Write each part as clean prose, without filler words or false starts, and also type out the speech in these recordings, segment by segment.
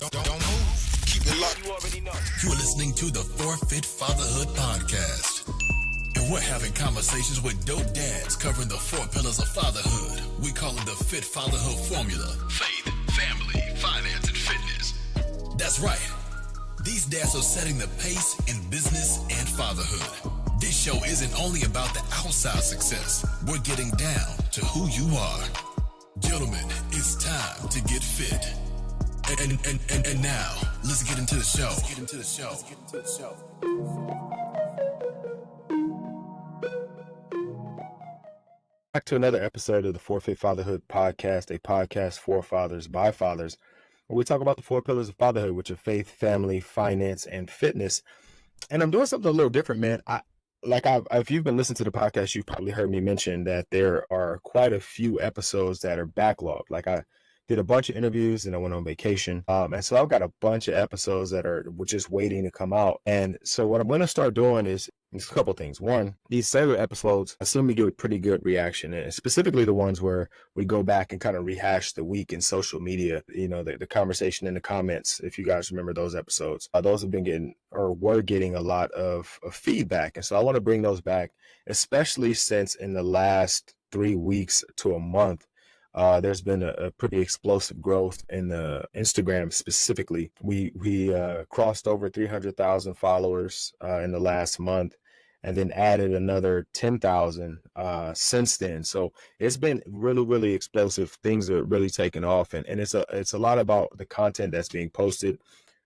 Don't move. Keep it locked. You already know. You're listening to the Forfeit Fatherhood Podcast. And we're having conversations with dope dads covering the 4 pillars of fatherhood. We call it the Fit Fatherhood Formula. Faith, family, finance, and fitness. That's right. These dads are setting the pace in business and fatherhood. This show isn't only about the outside success. We're getting down to who you are. Gentlemen, it's time to get fit. And now, let's get into the show. Back to another episode of the Forfeit Fatherhood Podcast, a podcast for fathers by fathers, where we talk about the 4 pillars of fatherhood, which are faith, family, finance, and fitness. And I'm doing something a little different, man. If you've been listening to the podcast, you've probably heard me mention that there are quite a few episodes that are backlogged. Like I did a bunch of interviews and I went on vacation. And so I've got a bunch of episodes that are just waiting to come out. And so what I'm going to start doing is a couple things. One, these cellular episodes, I assume we get pretty good reaction, and specifically the ones where we go back and kind of rehash the week in social media, the conversation in the comments. If you guys remember those episodes, those have been getting or were getting a lot of feedback. And so I want to bring those back, especially since in the last 3 weeks to a month, there's been a pretty explosive growth in the Instagram specifically. We crossed over 300,000 followers in the last month, and then added another 10,000 since then. So it's been really, really explosive. Things are really taking off, and it's a lot about the content that's being posted.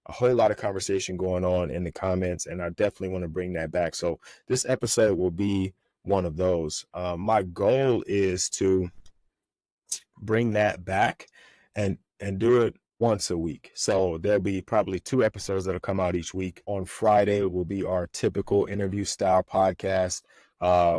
A whole lot of conversation going on in the comments, and I definitely want to bring that back. So this episode will be one of those. My goal is to bring that back and do it once a week. So there'll be probably 2 episodes that'll come out each week. On Friday will be our typical interview style podcast,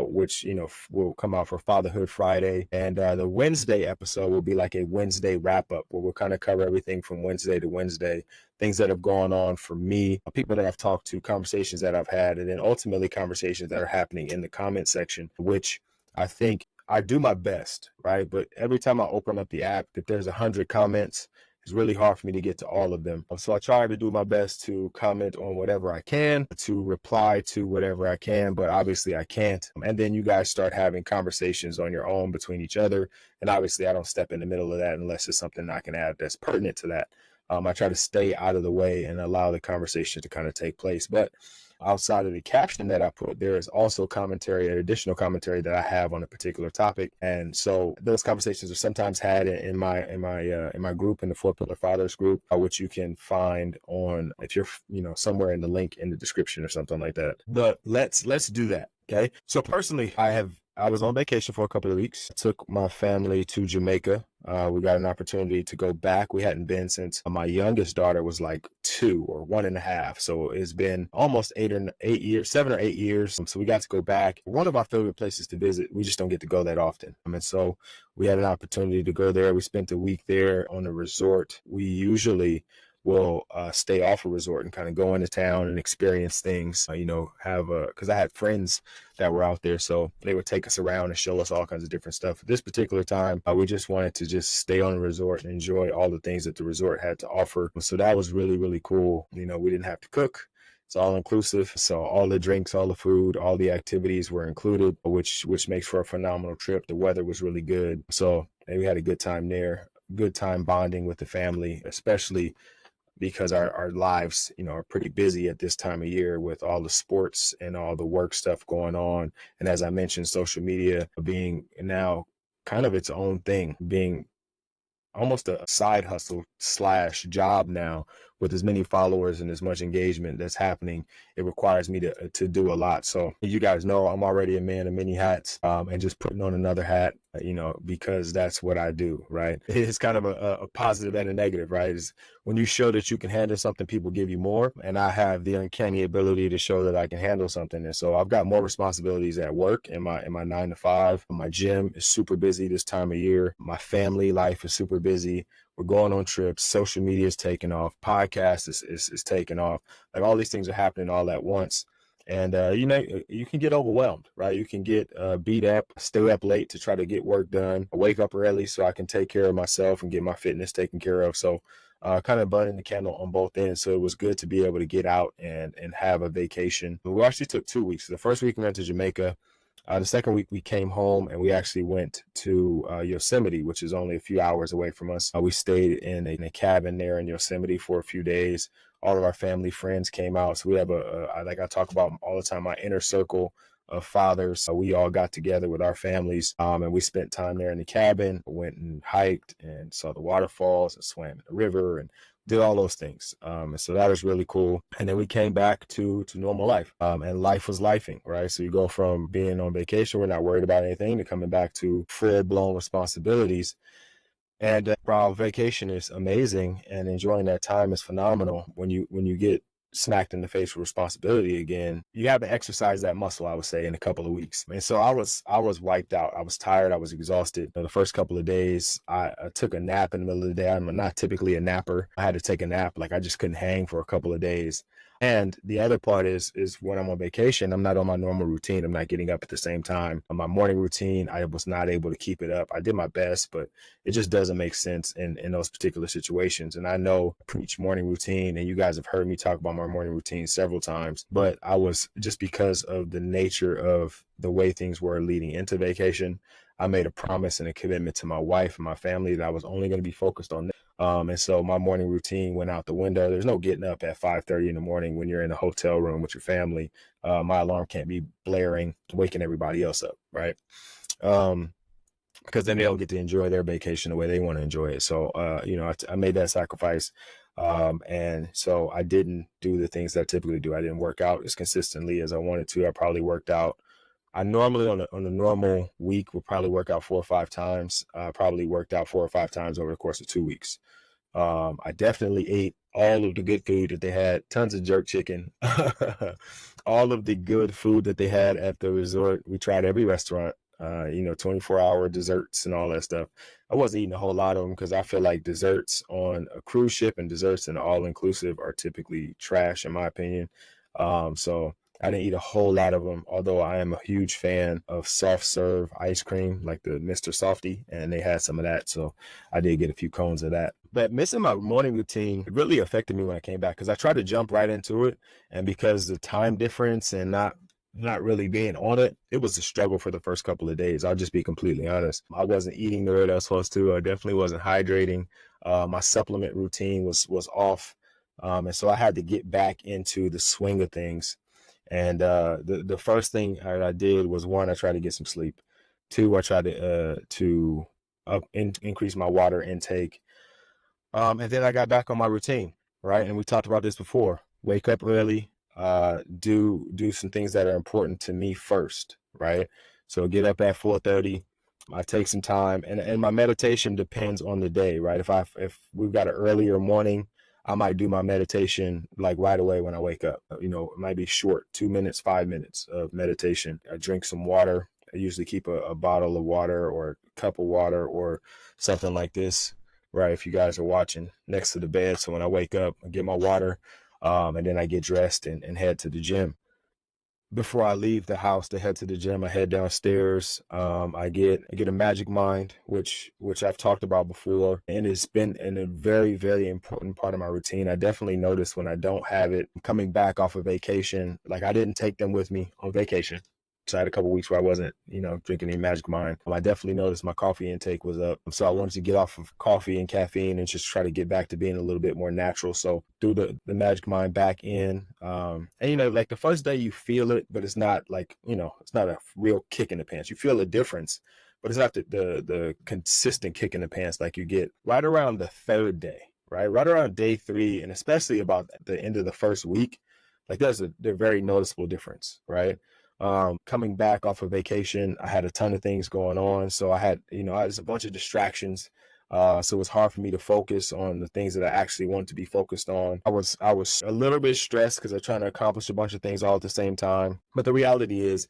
which will come out for Fatherhood Friday, and the Wednesday episode will be like a Wednesday wrap up, where we'll kind of cover everything from Wednesday to Wednesday, things that have gone on for me, people that I've talked to, conversations that I've had, and then ultimately conversations that are happening in the comment section, which I think I do my best, right? But every time I open up the app, if there's 100 comments, it's really hard for me to get to all of them. So I try to do my best to comment on whatever I can, to reply to whatever I can, but obviously I can't. And then you guys start having conversations on your own between each other. And obviously I don't step in the middle of that unless it's something I can add that's pertinent to that. I try to stay out of the way and allow the conversation to kind of take place. But outside of the caption that I put, there is also commentary, additional commentary that I have on a particular topic. And so those conversations are sometimes had in my group, in the 4 Pillar Fathers group, which you can find on, if you're somewhere in the link in the description or something like that. But let's do that. Okay. So personally, I was on vacation for a couple of weeks. I took my family to Jamaica. We got an opportunity to go back. We hadn't been since my youngest daughter was like 2 or 1.5. So it's been almost 7 or 8 years. So we got to go back. One of our favorite places to visit. We just don't get to go that often. And so we had an opportunity to go there. We spent a week there on a resort. We usually will stay off a resort and kind of go into town and experience things, because I had friends that were out there, so they would take us around and show us all kinds of different stuff. This particular time, we just wanted to just stay on the resort and enjoy all the things that the resort had to offer. So that was really, really cool. We didn't have to cook. It's all inclusive. So all the drinks, all the food, all the activities were included, which makes for a phenomenal trip. The weather was really good. So we had a good time there, good time bonding with the family, especially because our lives, are pretty busy at this time of year with all the sports and all the work stuff going on. And as I mentioned, social media being now kind of its own thing, being almost a side hustle / job now, with as many followers and as much engagement that's happening. It requires me to do a lot. So you guys know I'm already a man of many hats, and just putting on another hat, because that's what I do, right? It's kind of a positive and a negative, right? Is when you show that you can handle something, people give you more. And I have the uncanny ability to show that I can handle something. And so I've got more responsibilities at work in my 9 to 5. My gym is super busy this time of year. My family life is super busy. We're going on trips. Social media is taking off. Podcast is taking off. Like all these things are happening all at once. And, you can get overwhelmed, right? You can get beat up, stay up late to try to get work done, wake up early so I can take care of myself and get my fitness taken care of. So kind of burning the candle on both ends. So it was good to be able to get out and have a vacation. We actually took 2 weeks. The first week we went to Jamaica. The second week we came home and we actually went to Yosemite, which is only a few hours away from us. We stayed in a cabin there in Yosemite for a few days. All of our family friends came out. So we have like I talk about all the time, my inner circle of fathers. We all got together with our families and we spent time there in the cabin, went and hiked and saw the waterfalls and swam in the river and did all those things. And so that was really cool. And then we came back to normal life. And life was lifing, right? So you go from being on vacation, we're not worried about anything, to coming back to full-blown responsibilities. And while vacation is amazing and enjoying that time is phenomenal, when you get smacked in the face with responsibility again, you have to exercise that muscle, I would say, in a couple of weeks. And so I was wiped out. I was tired. I was exhausted. The first couple of days, I took a nap in the middle of the day. I'm not typically a napper. I had to take a nap. Like I just couldn't hang for a couple of days. And the other part is when I'm on vacation, I'm not on my normal routine. I'm not getting up at the same time. My morning routine, I was not able to keep it up. I did my best, but it just doesn't make sense in those particular situations. And I know I preach morning routine, and you guys have heard me talk about my morning routine several times, but I was, just because of the nature of the way things were leading into vacation, I made a promise and a commitment to my wife and my family that I was only going to be focused on this. And so my morning routine went out the window. There's no getting up at 5:30 in the morning when you're in a hotel room with your family. My alarm can't be blaring, waking everybody else up, right? Because then they don't get to enjoy their vacation the way they want to enjoy it. So, I made that sacrifice. And so I didn't do the things that I typically do. I didn't work out as consistently as I wanted to. I probably worked out. I normally on a normal week would probably work out 4 or 5 times. I probably worked out 4 or 5 times over the course of 2 weeks. I definitely ate all of the good food that they had, tons of jerk chicken, all of the good food that they had at the resort. We tried every restaurant, 24-hour desserts and all that stuff. I wasn't eating a whole lot of them because I feel like desserts on a cruise ship and desserts in all-inclusive are typically trash, in my opinion. So I didn't eat a whole lot of them, although I am a huge fan of soft serve ice cream, like the Mr. Softy, and they had some of that. So I did get a few cones of that. But missing my morning routine really affected me when I came back because I tried to jump right into it. And because the time difference and not really being on it, it was a struggle for the first couple of days. I'll just be completely honest. I wasn't eating the way I was supposed to. I definitely wasn't hydrating. My supplement routine was off. And so I had to get back into the swing of things. And the first thing I did was, one, I tried to get some sleep. Two, I tried to increase my water intake. And then I got back on my routine, right? And we talked about this before. Wake up early, do some things that are important to me first, right? So get up at 4:30. I take some time, and my meditation depends on the day, right? If we've got an earlier morning, I might do my meditation like right away when I wake up. It might be short, 2 minutes, 5 minutes of meditation. I drink some water. I usually keep a bottle of water or a cup of water or something like this, right? If you guys are watching, next to the bed. So when I wake up, I get my water, and then I get dressed and head to the gym. Before I leave the house to head to the gym, I head downstairs. I get a Magic Mind, which I've talked about before, and it's been a very, very important part of my routine. I definitely notice when I don't have it coming back off of vacation. Like, I didn't take them with me on vacation. So I had a couple of weeks where I wasn't, drinking any Magic Mind. I definitely noticed my coffee intake was up. So I wanted to get off of coffee and caffeine and just try to get back to being a little bit more natural. So threw the Magic Mind back in. And, like the first day you feel it, but it's not like, it's not a real kick in the pants. You feel a difference, but it's not the consistent kick in the pants like you get right around the third day, right? Right around day 3, and especially about the end of the first week. Like there's a very noticeable difference, right? Coming back off of vacation, I had a ton of things going on. So I had, I was a bunch of distractions. So it was hard for me to focus on the things that I actually wanted to be focused on. I was a little bit stressed because I'm trying to accomplish a bunch of things all at the same time. But the reality is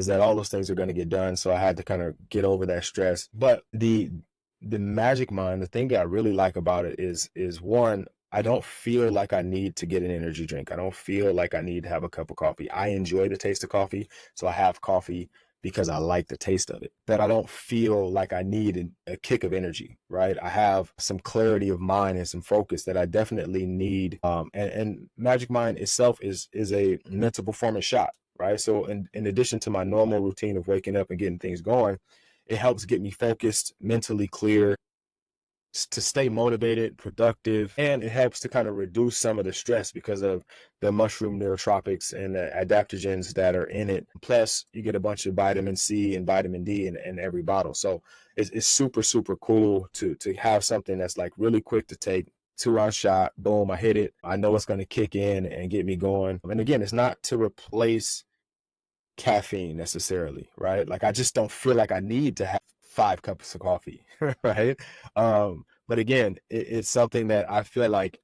that all those things are going to get done. So I had to kind of get over that stress. But the Magic Mind, the thing that I really like about it is one, I don't feel like I need to get an energy drink. I don't feel like I need to have a cup of coffee. I enjoy the taste of coffee, so I have coffee because I like the taste of it, that I don't feel like I need a kick of energy, right? I have some clarity of mind and some focus that I definitely need. And Magic Mind itself is a mental performance shot, right? So in addition to my normal routine of waking up and getting things going, it helps get me focused, mentally clear, to stay motivated, productive, and it helps to kind of reduce some of the stress because of the mushroom neurotropics and the adaptogens that are in it. Plus, you get a bunch of vitamin C and vitamin D in every bottle. So it's super, super cool to have something that's like really quick to take. 2-ounce shot, boom, I hit it. I know it's going to kick in and get me going. And again, it's not to replace caffeine necessarily, right? Like I just don't feel like I need to have 5 cups of coffee, right? But again, it's something that I feel like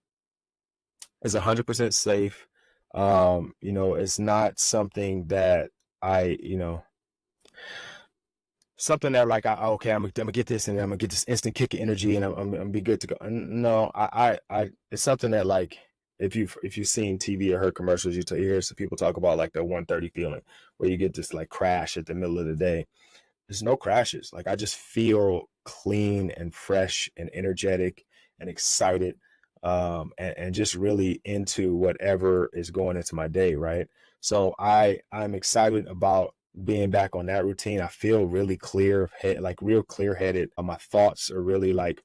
is 100% safe. It's not something that I, something that like okay, I'm gonna get this and I'm gonna get this instant kick of energy and I'm gonna be good to go. No, it's something that like if you've seen TV or heard commercials, you hear some people talk about like the 130 feeling where you get this like crash at the middle of the day. There's no crashes. Like I just feel clean and fresh and energetic and excited, and just really into whatever is going into my day, right? So I'm excited about being back on that routine. I feel really clear head, like real clear headed. My thoughts are really like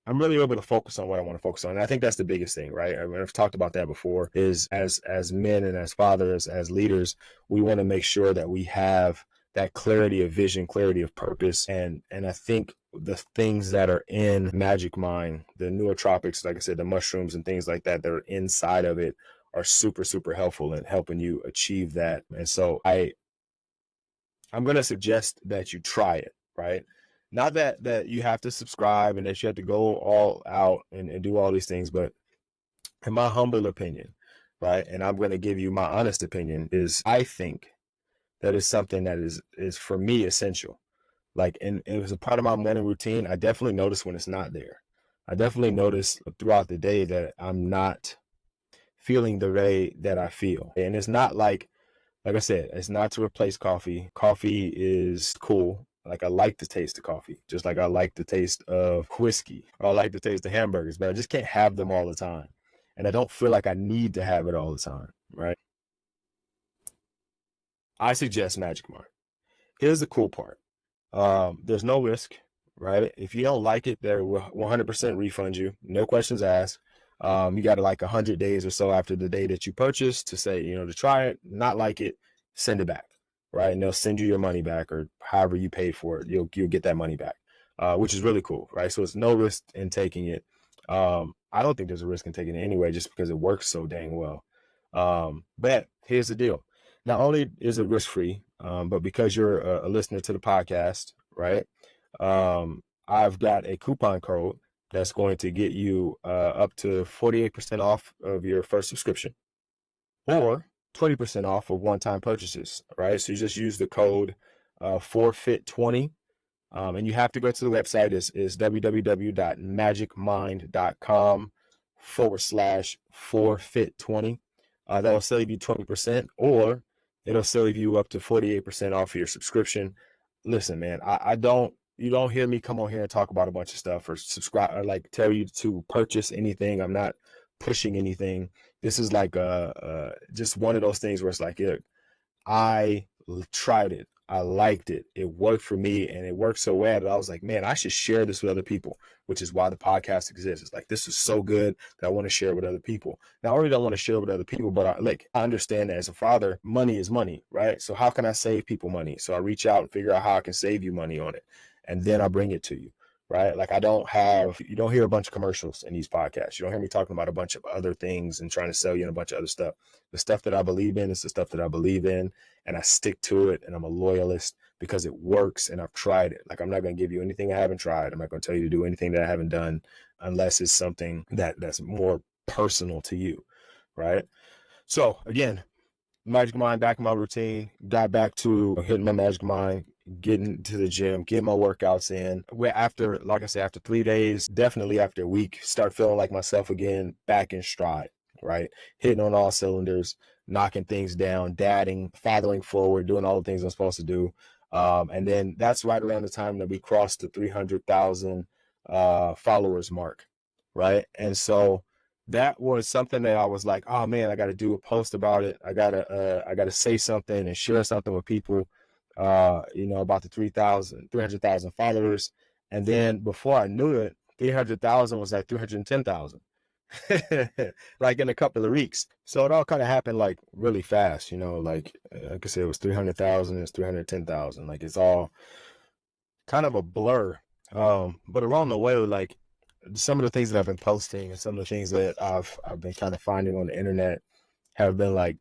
I'm really able to focus on what I want to focus on. And I think that's the biggest thing, right? I mean, I've talked about that before, is as men and as fathers, as leaders, we want to make sure that we have that clarity of vision, clarity of purpose. And I think the things that are in Magic Mind, the nootropics, like I said, the mushrooms and things like that are inside of it are super, super helpful in helping you achieve that. And so I'm going to suggest that you try it, right? Not that you have to subscribe and that you have to go all out and do all these things, but in my humble opinion, right? And I'm going to give you my honest opinion is I think that is something that is for me essential. Like, and it was a part of my morning routine. I definitely notice when it's not there. I definitely notice throughout the day that I'm not feeling the way that I feel. And it's not like I said, it's not to replace coffee. Coffee is cool. Like I like the taste of coffee, just like I like the taste of whiskey or I like the taste of hamburgers, but I just can't have them all the time. And I don't feel like I need to have it all the time, right? I suggest Magic Mark. Here's the cool part. There's no risk, right? If you don't like it, they will 100% refund you. No questions asked. You got like 100 days or so after the day that you purchased to say, to try it, not like it, send it back, right? And they'll send you your money back or however you paid for it. You'll get that money back, which is really cool, right? So it's no risk in taking it. I don't think there's a risk in taking it anyway, just because it works so dang well. But here's the deal. Not only is it risk-free, but because you're a listener to the podcast, right? I've got a coupon code that's going to get you up to 48% off of your first subscription or 20% off of one-time purchases, right? So you just use the code FORFIT20. And you have to go to the website is www.magicmind.com/forfit20. That'll save you 20%, or it'll save you up to 48% off of your subscription. Listen, man, you don't hear me come on here and talk about a bunch of stuff or subscribe or like tell you to purchase anything. I'm not pushing anything. This is like just one of those things where it's like, look, I tried it. I liked it. It worked for me, and it worked so well that I was like, man, I should share this with other people, which is why the podcast exists. It's like, this is so good that I want to share with other people. Not only do I want to share with other people, but I understand that as a father, money is money, right? So how can I save people money? So I reach out and figure out how I can save you money on it, and then I bring it to you. Right? Like you don't hear a bunch of commercials in these podcasts. You don't hear me talking about a bunch of other things and trying to sell you a bunch of other stuff. The stuff that I believe in is the stuff that I believe in, and I stick to it, and I'm a loyalist because it works and I've tried it. Like I'm not going to give you anything I haven't tried. I'm not going to tell you to do anything that I haven't done unless it's something that's more personal to you, right? So again, Magic Mind back in my routine, got back to hitting my Magic Mind, getting to the gym, getting my workouts in. Where after, like I said, after 3 days, definitely after a week, start feeling like myself again, back in stride, right? Hitting on all cylinders, knocking things down, dadding, fathering forward, doing all the things I'm supposed to do. And then that's right around the time that we crossed the 300,000 followers mark, right? And so that was something that I was like, oh man, I got to do a post about it. I gotta say something and share something with people, about the 300,000 followers. And then before I knew it, 300,000 was like 310,000. Like in a couple of weeks. So it all kind of happened like really fast, like I said, it was 300,000, it's 310,000. Like it's all kind of a blur. But along the way, like some of the things that I've been posting and some of the things that I've been kind of finding on the internet have been like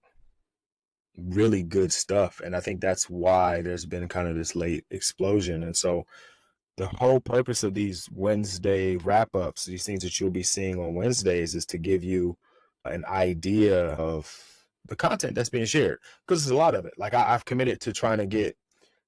really good stuff. And I think that's why there's been kind of this late explosion. And so the whole purpose of these Wednesday wrap-ups, these things that you'll be seeing on Wednesdays, is to give you an idea of the content that's being shared, because there's a lot of it. Like I've committed to trying to get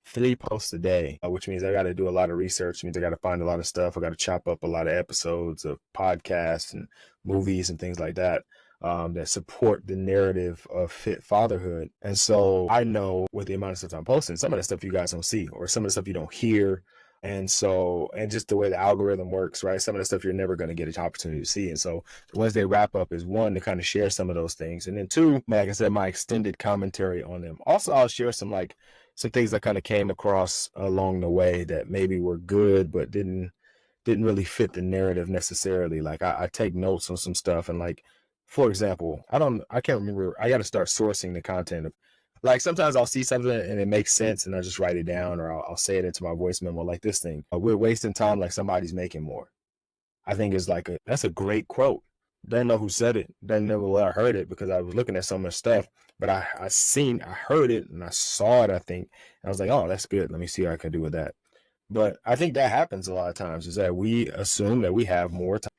3 posts a day, which means I got to do a lot of research. It means I got to find a lot of stuff. I got to chop up a lot of episodes of podcasts and movies and things like that, that support the narrative of fit fatherhood. And so I know with the amount of stuff I'm posting, some of the stuff you guys don't see, or some of the stuff you don't hear. And just the way the algorithm works, right? Some of the stuff you're never going to get an opportunity to see. And so the Wednesday wrap up is one, to kind of share some of those things. And then two, like I said, my extended commentary on them. Also, I'll share some things that kind of came across along the way that maybe were good, but didn't really fit the narrative necessarily. Like I take notes on some stuff, and like, for example, I can't remember. I got to start sourcing the content. Like sometimes I'll see something and it makes sense and I just write it down, or I'll say it into my voice memo, like this thing. We're wasting time like somebody's making more. I think is that's a great quote. Didn't know who said it. Didn't know where I heard it, because I was looking at some of the stuff. But I heard it and I saw it, I think. And I was like, oh, that's good. Let me see what I can do with that. But I think that happens a lot of times, is that we assume that we have more time,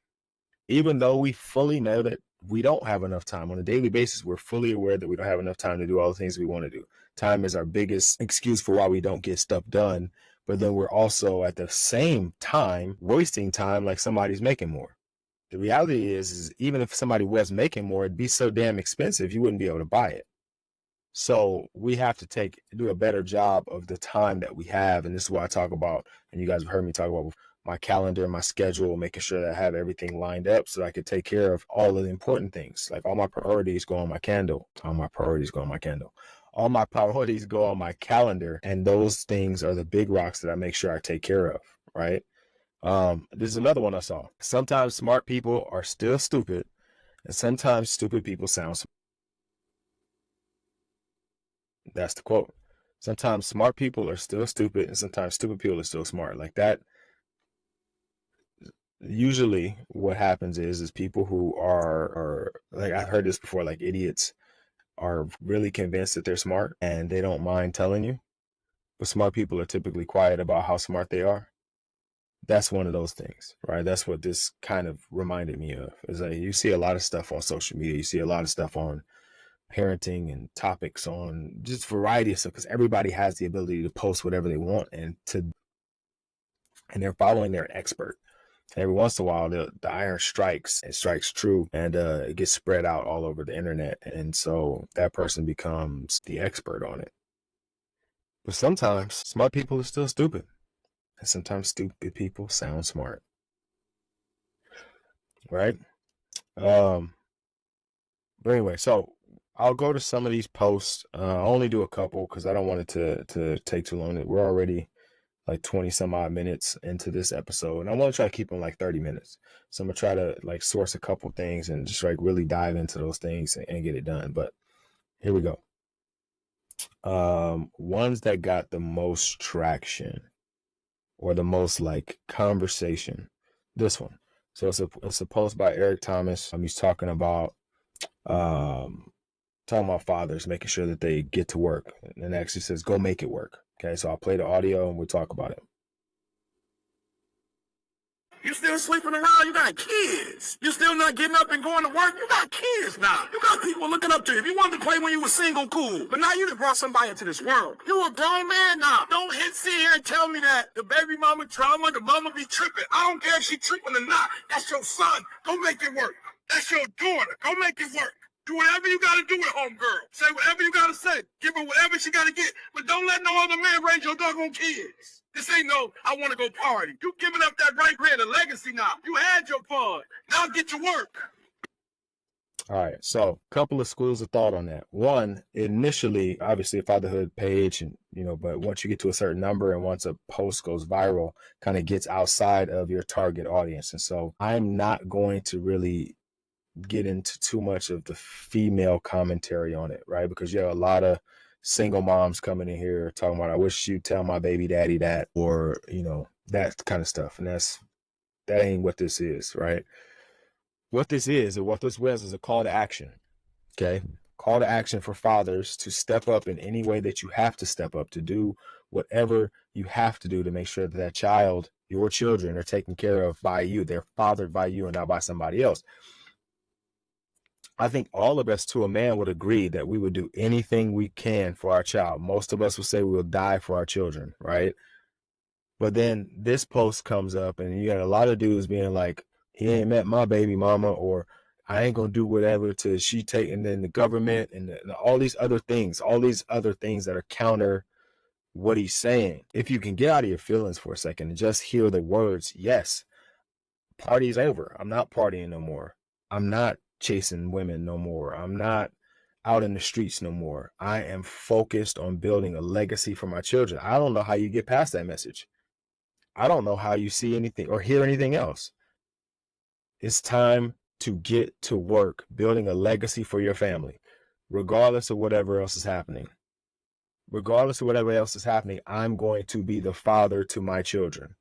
even though we fully know that we don't have enough time. On a daily basis, we're fully aware that we don't have enough time to do all the things we want to do. Time is our biggest excuse for why we don't get stuff done. But then we're also at the same time wasting time like somebody's making more. The reality is even if somebody was making more, it'd be so damn expensive, you wouldn't be able to buy it. So we have to do a better job of the time that we have. And this is what I talk about, and you guys have heard me talk about my calendar, my schedule, making sure that I have everything lined up so that I could take care of all of the important things. Like all my priorities go on my candle. All my priorities go on my candle. All my priorities go on my calendar. And those things are the big rocks that I make sure I take care of, right? There's another one I saw. Sometimes smart people are still stupid, and sometimes stupid people sound smart. That's the quote. Sometimes smart people are still stupid, and sometimes stupid people are still smart. Like that. Usually what happens is people who are like, I've heard this before, like idiots are really convinced that they're smart and they don't mind telling you. But smart people are typically quiet about how smart they are. That's one of those things, right? That's what this kind of reminded me of. Is like you see a lot of stuff on social media. You see a lot of stuff on parenting and topics on just variety of stuff, because everybody has the ability to post whatever they want, and they're following their expert. Every once in a while, the iron strikes. It strikes true, and it gets spread out all over the internet. And so that person becomes the expert on it. But sometimes smart people are still stupid. And sometimes stupid people sound smart. Right? But anyway, so I'll go to some of these posts. I'll only do a couple because I don't want it to take too long. We're already like 20 some odd minutes into this episode, and I want to try to keep them like 30 minutes. So I'm gonna try to like source a couple things and just like really dive into those things and get it done. But here we go. Ones that got the most traction or the most like conversation. This one. So it's a post by Eric Thomas. He's talking about fathers making sure that they get to work, and actually says go make it work. Okay, so I'll play the audio and we'll talk about it. You still sleeping around? You got kids. You still not getting up and going to work? You got kids now. You got people looking up to you. If you wanted to play when you were single, cool. But now you done brought somebody into this world. You a grown man now. Don't sit here and tell me that the baby mama trauma, the mama be tripping. I don't care if she tripping or not. That's your son. Go make it work. That's your daughter. Go make it work. Do whatever you gotta do with homegirl. Say whatever you gotta say. Give her whatever she gotta get. But don't let no other man raise your doggone kids. This ain't no, I wanna go party. You giving up that right grade of legacy now. You had your fun. Now get to work. All right, so a couple of schools of thought on that. One, initially, obviously a fatherhood page, and but once you get to a certain number and once a post goes viral, kind of gets outside of your target audience. And so I'm not going to really get into too much of the female commentary on it, right? Because you have a lot of single moms coming in here talking about, I wish you'd tell my baby daddy that, or, that kind of stuff. And that ain't what this is, right? What this is, and what this was, is a call to action. Okay. Call to action for fathers to step up in any way that you have to step up, to do whatever you have to do to make sure that that child, your children, are taken care of by you. They're fathered by you and not by somebody else. I think all of us to a man would agree that we would do anything we can for our child. Most of us would say we will die for our children, right? But then this post comes up and you got a lot of dudes being like, he ain't met my baby mama, or I ain't gonna do whatever till she take, and then the government and all these other things that are counter what he's saying. If you can get out of your feelings for a second and just hear the words, yes, party's over. I'm not partying no more. I'm not chasing women no more. I'm not out in the streets no more. I am focused on building a legacy for my children. I don't know how you get past that message. I don't know how you see anything or hear anything else. It's time to get to work building a legacy for your family, regardless of whatever else is happening. Regardless of whatever else is happening, I'm going to be the father to my children.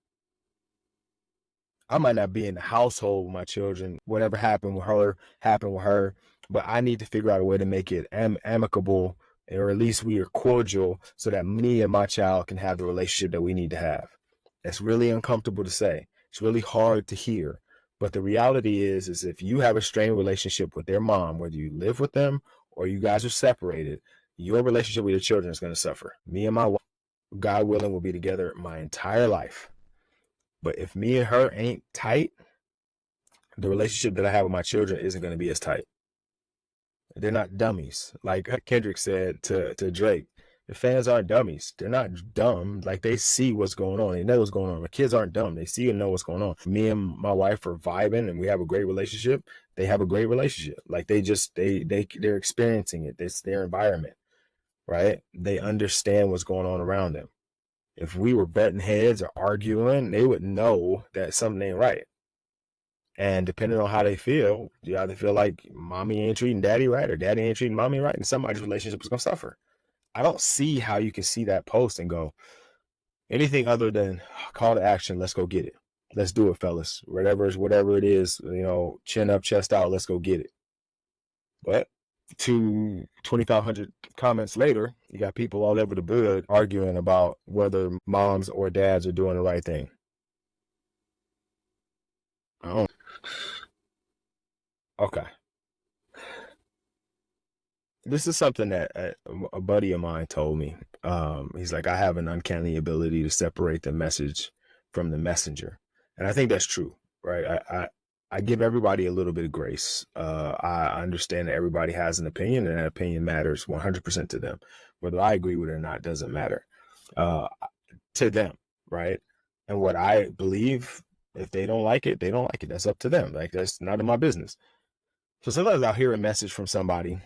I might not be in the household with my children. Whatever happened with her, but I need to figure out a way to make it amicable, or at least we are cordial, so that me and my child can have the relationship that we need to have. That's really uncomfortable to say. It's really hard to hear. But the reality is if you have a strained relationship with their mom, whether you live with them or you guys are separated, your relationship with your children is going to suffer. Me and my wife, God willing, will be together my entire life. But if me and her ain't tight, the relationship that I have with my children isn't going to be as tight. They're not dummies. Like Kendrick said to Drake, the fans aren't dummies. They're not dumb. Like, they see what's going on. They know what's going on. The kids aren't dumb. They see and know what's going on. Me and my wife are vibing and we have a great relationship. They have a great relationship. Like, they're experiencing it. It's their environment, right? They understand what's going on around them. If we were betting heads or arguing, they would know that something ain't right. And depending on how they feel, you either feel like mommy ain't treating daddy right or daddy ain't treating mommy right, and somebody's relationship is going to suffer. I don't see how you can see that post and go anything other than call to action. Let's go get it. Let's do it, fellas. Whatever it is, chin up, chest out. Let's go get it. But 2,500 comments later, you got people all over the board arguing about whether moms or dads are doing the right thing. Okay. This is something that a buddy of mine told me. He's like, I have an uncanny ability to separate the message from the messenger. And I think that's true, right? I give everybody a little bit of grace. I understand that everybody has an opinion, and that opinion matters 100% to them. Whether I agree with it or not doesn't matter to them, right? And what I believe, if they don't like it, they don't like it. That's up to them. Like, that's none of my business. So sometimes I'll hear a message from somebody,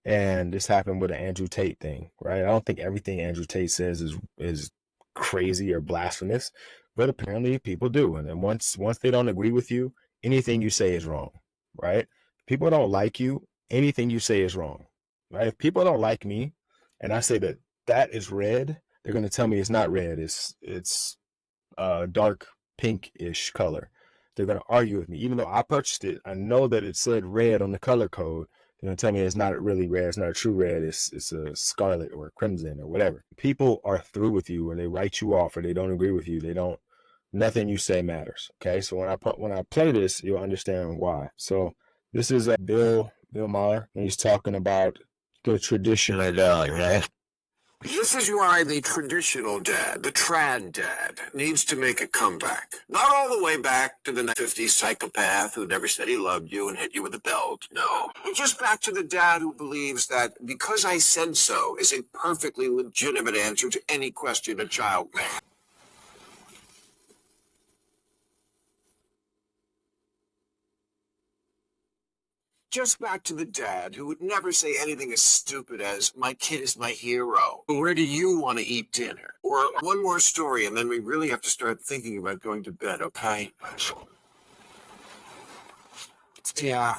and this happened with the Andrew Tate thing, right? I don't think everything Andrew Tate says is crazy or blasphemous, but apparently people do. And then once they don't agree with you, anything you say is wrong, right? If people don't like you, anything you say is wrong, right? If people don't like me and I say that is red, they're going to tell me it's not red. It's dark pink-ish color. They're going to argue with me. Even though I purchased it, I know that it said red on the color code. They're going to tell me it's not really red. It's not a true red. It's a scarlet or a crimson or whatever. People are through with you, or they write you off, or they don't agree with you. Nothing you say matters. Okay. So when I play this, you'll understand why. So this is Bill Maher, and he's talking about the tradition of right? This is why the traditional dad, the trad dad, needs to make a comeback. Not all the way back to the 50s psychopath who never said he loved you and hit you with a belt. No. Just back to the dad who believes that because I said so is a perfectly legitimate answer to any question a child may have. Just back to the dad who would never say anything as stupid as, my kid is my hero. Where do you want to eat dinner? Or one more story and then we really have to start thinking about going to bed, okay? Yeah.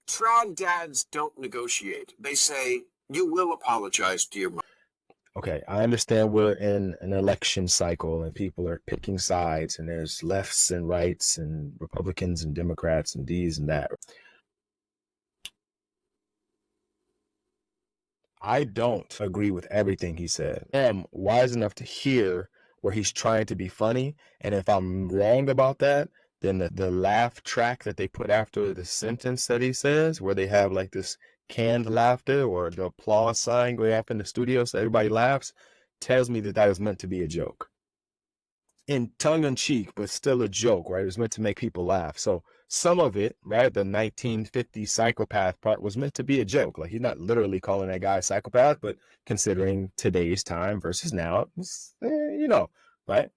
Trad dads don't negotiate. They say, you will apologize to your mother. Okay, I understand we're in an election cycle and people are picking sides and there's lefts and rights and Republicans and Democrats and these and that. I don't agree with everything he said. I'm wise enough to hear where he's trying to be funny, and if I'm wrong about that, then the laugh track that they put after the sentence that he says, where they have like this canned laughter or the applause sign going up in the studio so everybody laughs, tells me that that is meant to be a joke. In tongue-in-cheek, but still a joke, right? It was meant to make people laugh. So some of it, right, the 1950 psychopath part was meant to be a joke. Like, he's not literally calling that guy a psychopath, but considering today's time versus now, it's, you know, right?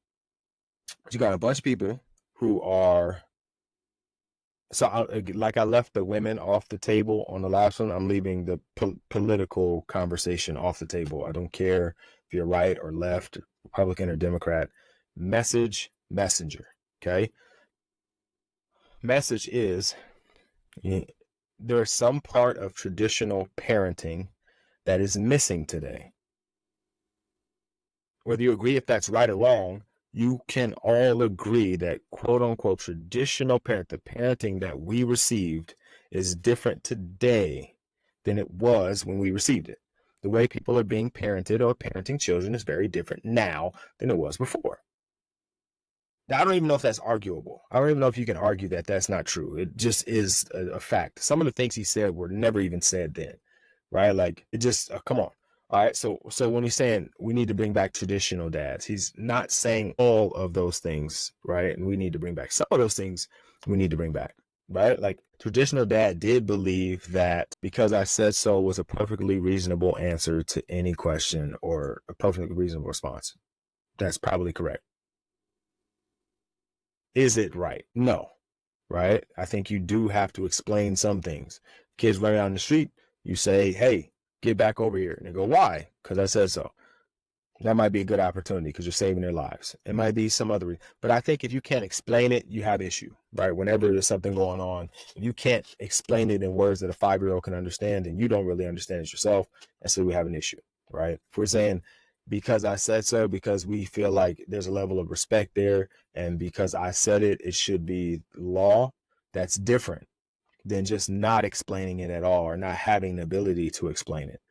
But you got a bunch of people who are, like I left the women off the table on the last one, I'm leaving the political conversation off the table. I don't care if you're right or left, Republican or Democrat. Message, messenger, okay? Message is, there's some part of traditional parenting that is missing today. Whether you agree if that's right or wrong, you can all agree that quote unquote traditional the parenting that we received is different today than it was when we received it. The way people are being parented or parenting children is very different now than it was before. I don't even know if that's arguable. I don't even know if you can argue that that's not true. It just is a fact. Some of the things he said were never even said then, right? Like, it just, come on. All right, so when he's saying we need to bring back traditional dads, he's not saying all of those things, right? And we need to bring back some of those things we need to bring back, right? Like, traditional dad did believe that because I said so was a perfectly reasonable answer to any question or a perfectly reasonable response. That's probably correct. Is it right? No, right? I think you do have to explain some things. Kids run around the street, you say, hey, get back over here. And they go, why? Because I said so. That might be a good opportunity because you're saving their lives. It might be some other reason. But I think if you can't explain it, you have issue, right? Whenever there's something going on, you can't explain it in words that a 5-year-old can understand, and you don't really understand it yourself. And so we have an issue, right? If we're saying, because I said so, because we feel like there's a level of respect there, and because I said it, it should be law, that's different than just not explaining it at all or not having the ability to explain it,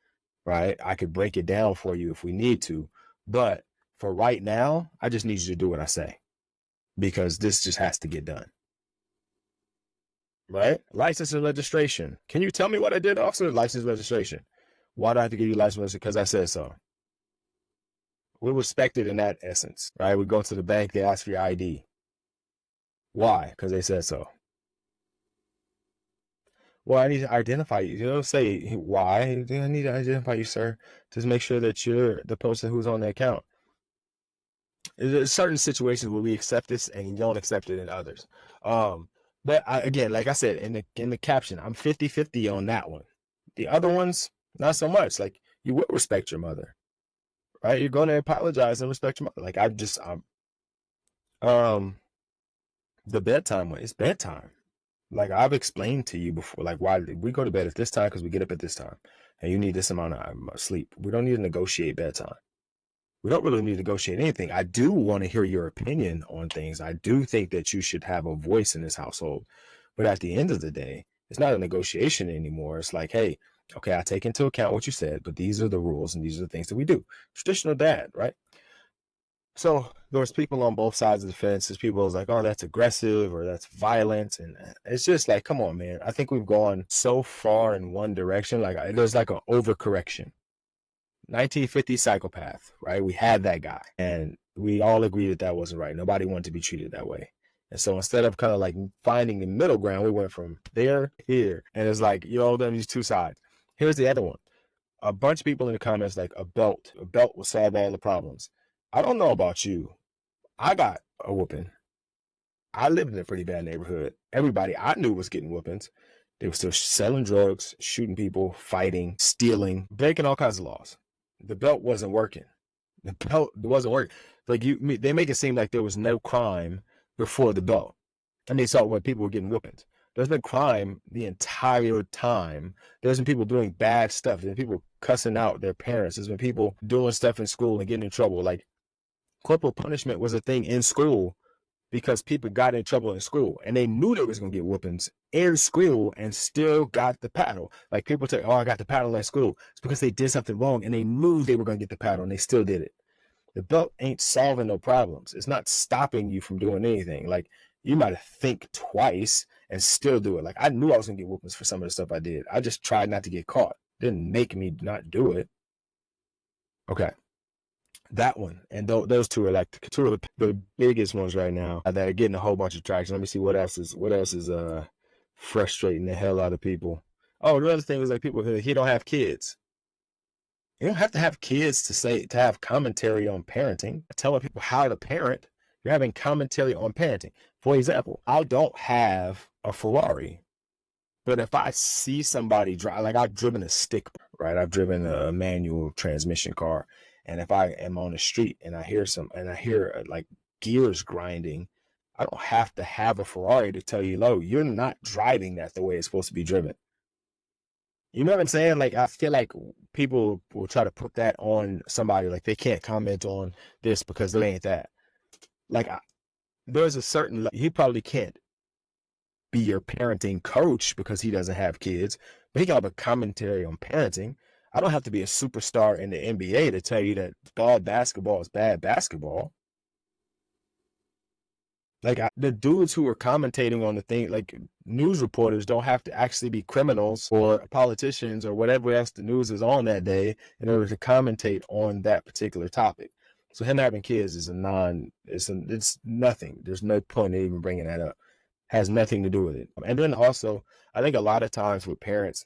right? I could break it down for you if we need to, but for right now, I just need you to do what I say because this just has to get done, right? License and registration. Can you tell me what I did, officer? License registration. Why do I have to give you license registration? Because I said so. We're respected in that essence, right? We go to the bank, they ask for your ID. Why? Because they said so. Well, I need to identify you. You don't say why. I need to identify you, sir. Just make sure that you're the person who's on the account. There's certain situations where we accept this and you don't accept it in others. But again, like I said, in the caption, I'm 50-50 on that one. The other ones, not so much. Like, you will respect your mother, right? You're going to apologize and respect your mother. Like, the bedtime one, it's bedtime. Like, I've explained to you before, like, why we go to bed at this time because we get up at this time, and you need this amount of sleep. We don't need to negotiate bedtime. We don't really need to negotiate anything. I do want to hear your opinion on things. I do think that you should have a voice in this household. But at the end of the day, it's not a negotiation anymore. It's like, hey, okay, I take into account what you said, but these are the rules and these are the things that we do. Traditional dad, right? So there was people on both sides of the fence. There's people who was like, oh, that's aggressive or that's violent. And it's just like, come on, man. I think we've gone so far in one direction. Like there's like an overcorrection. 1950 psychopath, right? We had that guy and we all agreed that that wasn't right. Nobody wanted to be treated that way. And so instead of kind of like finding the middle ground, we went from there, here. And it's like, you know, these two sides. Here's the other one. A bunch of people in the comments like a belt will solve all the problems. I don't know about you. I got a whooping. I lived in a pretty bad neighborhood. Everybody I knew was getting whoopings. They were still selling drugs, shooting people, fighting, stealing, breaking all kinds of laws. The belt wasn't working. The belt wasn't working. Like they make it seem like there was no crime before the belt. And they saw when people were getting whoopings. There's been crime the entire time. There's been people doing bad stuff. There's been people cussing out their parents. There's been people doing stuff in school and getting in trouble. Like corporal punishment was a thing in school because people got in trouble in school and they knew they was going to get whoopings in school and still got the paddle. Like people say, oh, I got the paddle at school. It's because they did something wrong and they knew they were going to get the paddle and they still did it. The belt ain't solving no problems. It's not stopping you from doing anything. Like you might think twice and still do it. Like I knew I was going to get whoopings for some of the stuff I did. I just tried not to get caught. Didn't make me not do it. Okay. That one and those two are like two of the biggest ones right now that are getting a whole bunch of traction. Let me see what else is frustrating the hell out of people. Oh, the other thing is like people he don't have kids. You don't have to have kids to have commentary on parenting. Telling people how to parent. You're having commentary on parenting. For example, I don't have a Ferrari, but if I see somebody drive, like I've driven a stick, right? I've driven a manual transmission car. And if I am on the street and I hear like gears grinding, I don't have to have a Ferrari to tell you, "Lo, you're not driving that the way it's supposed to be driven." You know what I'm saying? Like I feel like people will try to put that on somebody, like they can't comment on this because they ain't that. Like there's a certain he probably can't be your parenting coach because he doesn't have kids, but he can have a commentary on parenting. I don't have to be a superstar in the NBA to tell you that bad basketball is bad basketball. Like the dudes who are commentating on the thing, like news reporters don't have to actually be criminals or politicians or whatever else the news is on that day in order to commentate on that particular topic. So him having kids is it's nothing. There's no point in even bringing that up. Has nothing to do with it. And then also, I think a lot of times with parents,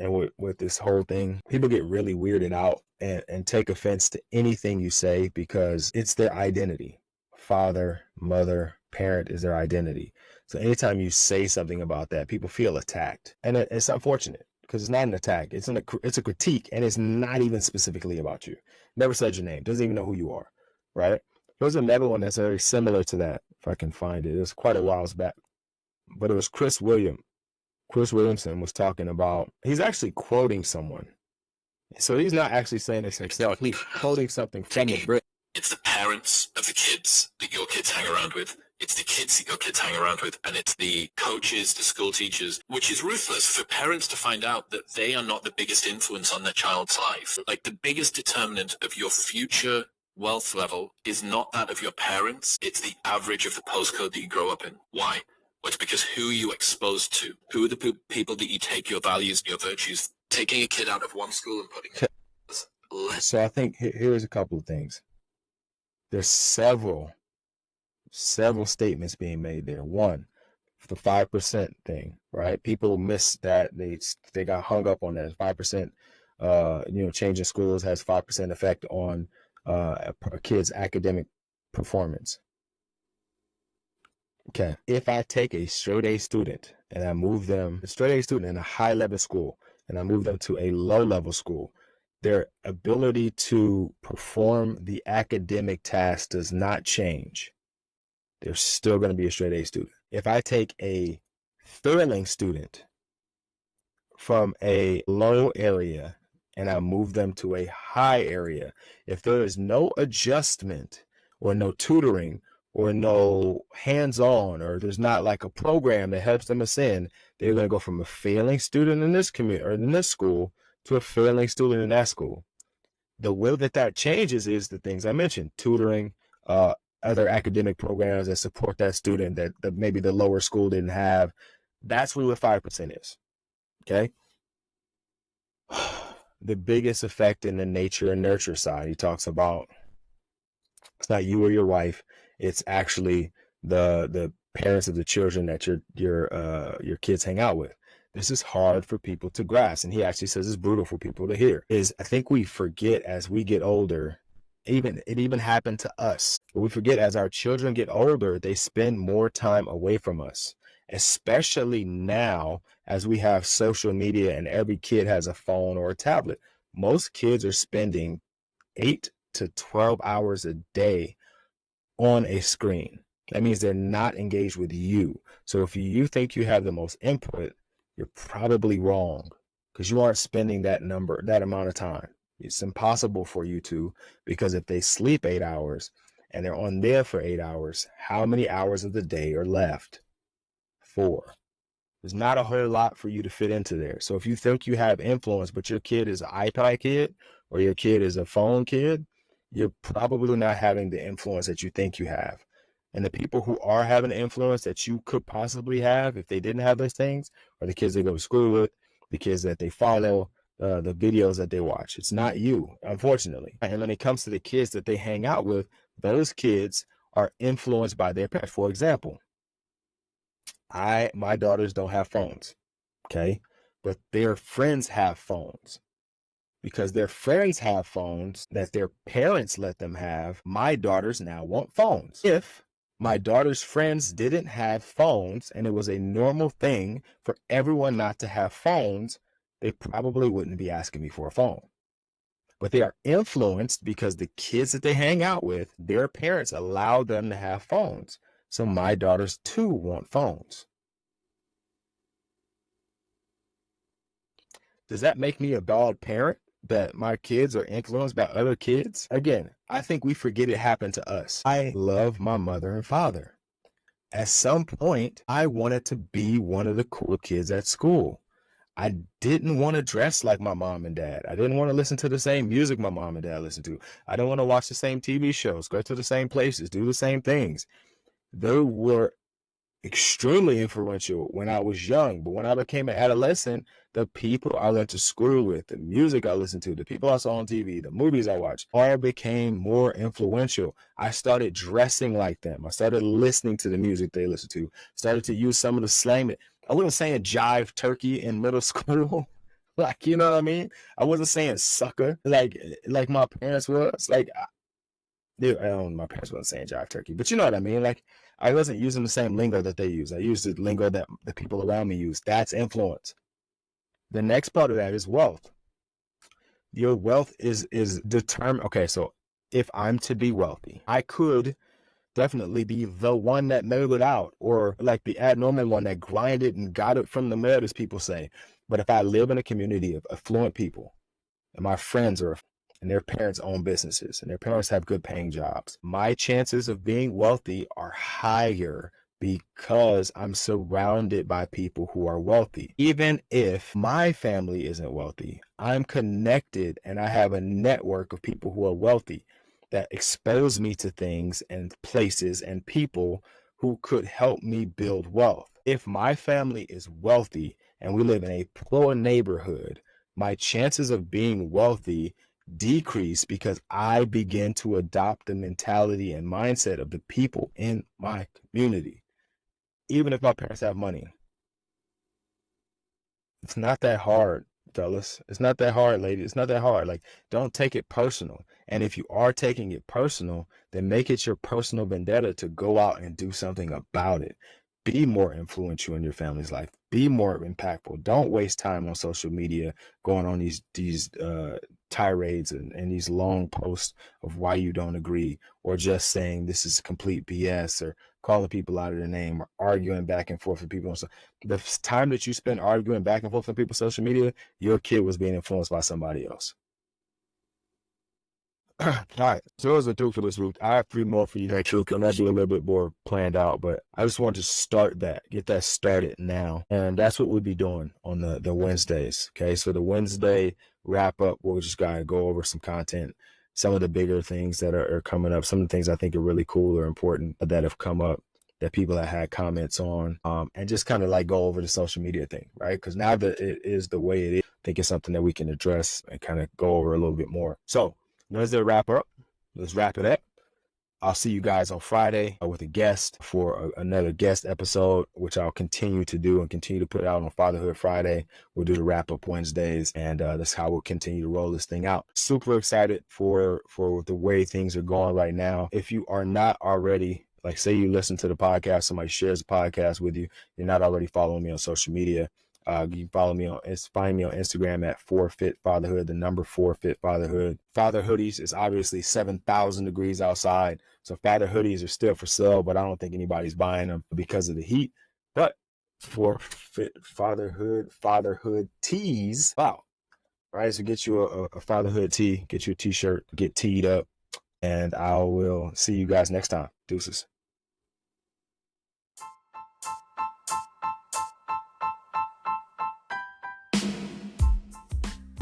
and with this whole thing, people get really weirded out and take offense to anything you say because it's their identity. Father, mother, parent is their identity. So anytime you say something about that, people feel attacked. And it's unfortunate because it's not an attack. It's a critique and it's not even specifically about you. Never said your name. Doesn't even know who you are, right? There's another one that's very similar to that, if I can find it. It was quite a while back. But it was Chris Williamson was talking about, he's actually quoting someone. So he's not actually saying this himself. He's quoting something from the Brit. It's the parents of the kids that your kids hang around with. It's the kids that your kids hang around with. And it's the coaches, the school teachers, which is ruthless for parents to find out that they are not the biggest influence on their child's life. Like the biggest determinant of your future wealth level is not that of your parents. It's the average of the postcode that you grow up in. Why? Well, it's because who you exposed to, who are the people that you take your values, your virtues, taking a kid out of one school and putting it less. So I think here's a couple of things. There's several statements being made there. One, the 5% thing, right? People miss that. They got hung up on that. 5%, changing schools has 5% effect on a kid's academic performance. Okay, if I take a straight A student and I move them, a straight A student in a high level school, and I move them to a low level school, their ability to perform the academic task does not change. They're still going to be a straight A student. If I take a failing student from a low area and I move them to a high area, if there is no adjustment or no tutoring or no hands-on, or there's not like a program that helps them ascend, they're going to go from a failing student in this community or in this school to a failing student in that school. The way that changes is the things I mentioned: tutoring, other academic programs that support that student that maybe the lower school didn't have. That's what 5% is. Okay. The biggest effect in the nature and nurture side, he talks about, it's not you or your wife, it's actually the parents of the children that your kids hang out with. This is hard for people to grasp, and he actually says it's brutal for people to hear. I think we forget as we get older, it even happened to us, but we forget as our children get older, they spend more time away from us, especially now as we have social media and every kid has a phone or a tablet. Most kids are spending 8 to 12 hours a day on a screen. That means they're not engaged with you. So if you think you have the most input, you're probably wrong, because you aren't spending that amount of time. It's impossible for you to, because if they sleep 8 hours and they're on there for 8 hours, how many hours of the day are left? 4. There's not a whole lot for you to fit into there. So if you think you have influence, but your kid is an iPad kid or your kid is a phone kid, you're probably not having the influence that you think you have. And the people who are having the influence that you could possibly have if they didn't have those things are the kids they go to school with, the kids that they follow, the videos that they watch. It's not you, unfortunately. And when it comes to the kids that they hang out with, those kids are influenced by their parents. For example, my daughters don't have phones, okay? But their friends have phones. Because their friends have phones that their parents let them have, my daughters now want phones. If my daughter's friends didn't have phones and it was a normal thing for everyone not to have phones, they probably wouldn't be asking me for a phone. But they are influenced because the kids that they hang out with, their parents allow them to have phones. So my daughters too want phones. Does that make me a bad parent? That my kids are influenced by other kids? Again, I think we forget it happened to us. I love my mother and father. At some point, I wanted to be one of the cool kids at school. I didn't want to dress like my mom and dad. I didn't want to listen to the same music my mom and dad listened to. I didn't want to watch the same TV shows, go to the same places, do the same things. They were extremely influential when I was young, but when I became an adolescent, the people I went to school with, the music I listened to, the people I saw on TV, the movies I watched, all became more influential. I started dressing like them. I started listening to the music they listened to, started to use some of the slang. I wasn't saying jive turkey in middle school. Like, you know what I mean? I wasn't saying sucker like my parents was. Like, my parents wasn't saying jive turkey, but you know what I mean? Like, I wasn't using the same lingo that they use. I used the lingo that the people around me use. That's influence. The next part of that is wealth. Your wealth is determined. Okay, so if I'm to be wealthy, I could definitely be the one that made it out, or like the abnormal one that grinded and got it from the mud, as people say. But if I live in a community of affluent people, and my friends are, and their parents own businesses, and their parents have good paying jobs, my chances of being wealthy are higher because I'm surrounded by people who are wealthy. Even if my family isn't wealthy, I'm connected and I have a network of people who are wealthy that expose me to things and places and people who could help me build wealth. If my family is wealthy and we live in a poor neighborhood, my chances of being wealthy decrease because I begin to adopt the mentality and mindset of the people in my community. Even if my parents have money, it's not that hard, fellas. It's not that hard, ladies. It's not that hard. Like, don't take it personal. And if you are taking it personal, then make it your personal vendetta to go out and do something about it. Be more influential in your family's life. Be more impactful. Don't waste time on social media going on these tirades and these long posts of why you don't agree, or just saying this is complete BS, or calling people out of their name, or arguing back and forth with people. So the time that you spend arguing back and forth with people's social media, your kid was being influenced by somebody else. All right, so those are 2 for this week. I have 3 more for you next week. I'm going to be a little bit more planned out, but I just wanted to start that, get that started now. And that's what we'll be doing on the Wednesdays. Okay, so the Wednesday wrap up, we'll just gotta go over some content some of the bigger things that are coming up, some of the things I think are really cool or important that have come up that people have had comments on, and just kind of like go over the social media thing, right? Because now that it is the way it is, I think it's something that we can address and kind of go over a little bit more. So let's wrap up. Let's wrap it up. I'll see you guys on Friday with a guest for another guest episode, which I'll continue to do and continue to put out on Fatherhood Friday. We'll do the wrap up Wednesdays, and that's how we'll continue to roll this thing out. Super excited for the way things are going right now. If you are not already, like say you listen to the podcast, somebody shares the podcast with you, you're not already following me on social media, you can find me on Instagram at 4FitFatherhood, the number 4FitFatherhood. Father hoodies is obviously 7,000 degrees outside, so father hoodies are still for sale, but I don't think anybody's buying them because of the heat. But 4FitFatherhood tees, wow. All right, so get you a fatherhood tee, get you a t-shirt, get teed up, and I will see you guys next time. Deuces.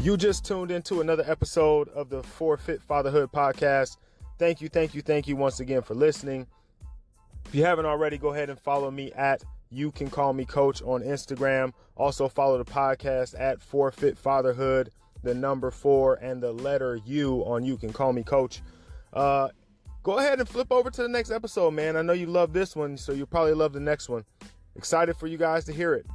You just tuned into another episode of the 4Fit Fatherhood podcast. Thank you once again for listening. If you haven't already, go ahead and follow me at You Can Call Me Coach on Instagram. Also follow the podcast at 4Fit Fatherhood, the number 4 and the letter U on You Can Call Me Coach. Go ahead and flip over to the next episode, man. I know you love this one, so you'll probably love the next one. Excited for you guys to hear it.